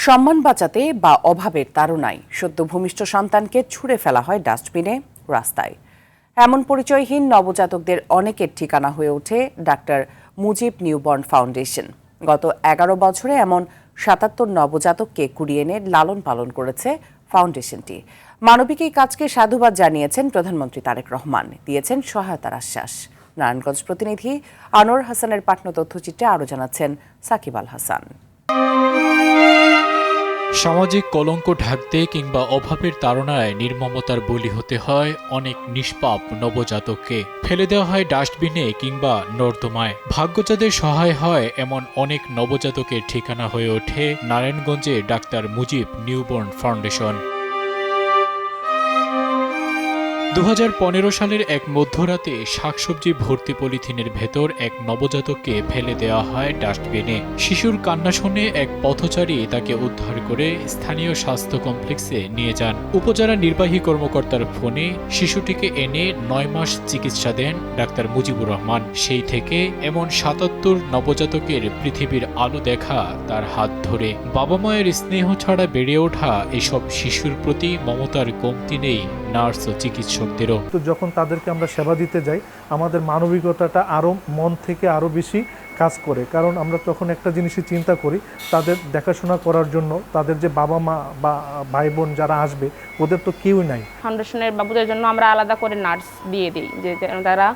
সম্মান বাঁচাতে বা অভাবের তাড়নায় সদ্য ভূমিষ্ঠ সন্তানকে ছুঁড়ে ফেলা হয় ডাস্টবিনে, রাস্তায়। এমন পরিচয়হীন নবজাতকদের অনেকের ঠিকানা হয়ে ওঠে ডাক্তার মুজিব নিউবর্ন ফাউন্ডেশন। গত 11 বছরে এমন 77 নবজাতককে কুড়িয়ে এনে লালন পালন করেছে ফাউন্ডেশনটি। মানবিক এই কাজকে সাধুবাদ জানিয়েছেন প্রধানমন্ত্রী তারেক রহমান, দিয়েছেন সহায়তার আশ্বাস। নারায়ণগঞ্জ প্রতিনিধি আনোয়ার হাসানের পাঠানো তথ্যচিত্রে আরও জানাচ্ছেন সাকিব আল হাসান। সামাজিক কলঙ্ক ঢাকতে কিংবা অভাবের তাড়নায় নির্মমতার বলি হতে হয় অনেক নিষ্পাপ নবজাতককে। ফেলে দেওয়া হয় ডাস্টবিনে কিংবা নর্দমায়। ভাগ্য যাদের সহায় হয় এমন অনেক নবজাতকের ঠিকানা হয়ে ওঠে নারায়ণগঞ্জে ডাক্তার মুজিব নিউবর্ন ফাউন্ডেশন। 2015 সালের এক মধ্যরাতে শাকসবজি ভর্তি পলিথিনের ভেতর এক নবজাতককে ফেলে দেওয়া হয় ডাস্টবিনে। শিশুর কান্না শুনে এক পথচারী তাকে উদ্ধার করে স্থানীয় স্বাস্থ্য কমপ্লেক্সে নিয়ে যান। উপজেলা নির্বাহী কর্মকর্তার ফোনে শিশুটিকে এনে 9 মাস চিকিৎসা দেন ডাক্তার মুজিবুর রহমান। সেই থেকে এমন 77 নবজাতকের পৃথিবীর আলো দেখা তার হাত ধরে। বাবা মায়ের স্নেহ ছাড়া বেড়ে ওঠা এসব শিশুর প্রতি মমতার কমতি নেই নার্স ও চিকিৎসকদেরও। তো যখন তাদেরকে আমরা সেবা দিতে যাই, আমাদের মানবিকতাটা আরও মন থেকে আরও বেশি কাজ করে। কারণ আমরা তখন একটা জিনিসই চিন্তা করি, তাদের দেখাশোনা করার জন্য তাদের যে বাবা মা বা ভাই বোন যারা আসবে, ওদের তো কেউই নাই। ফাউন্ডেশনের বাবুদের জন্য আমরা আলাদা করে নার্স দিয়ে দিই, যে তারা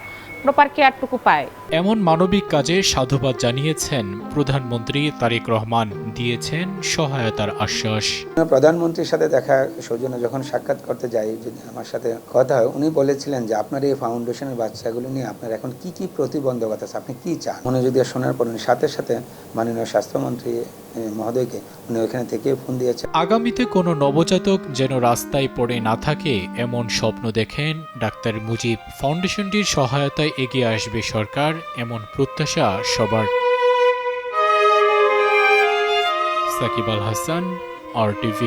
প্রপার কেয়ারটুকু পায়। এমন মানবিক কাজে সাধুবাদ জানিয়েছেন প্রধানমন্ত্রী তারেক রহমান, দিয়েছেন সহায়তার আশ্বাস। প্রধানমন্ত্রীর সাথে দেখা সৌজন্য যখন সাক্ষাৎ করতে যাই, আমার সাথে কথা হয়, উনি বলেছিলেন যে আপনার এই ফাউন্ডেশনের বাচ্চাগুলো নিয়ে আপনার এখন কি কি প্রতিবন্ধকতা আছে, আপনি কি চান। উনি যদি শোনার পর সাথে সাথে মাননীয় স্বাস্থ্যমন্ত্রী মহোদয়কে উনি ওখানে থেকে ফোন দিয়েছেন। আগামীতে কোনো নবজাতক যেন রাস্তায় পড়ে না থাকে এমন স্বপ্ন দেখেন ডাক্তার মুজিব। ফাউন্ডেশনটির সহায়তায় এগিয়ে আসবে সরকার, এমন প্রত্যাশা সবার। সাকিব আল হাসান, RTV।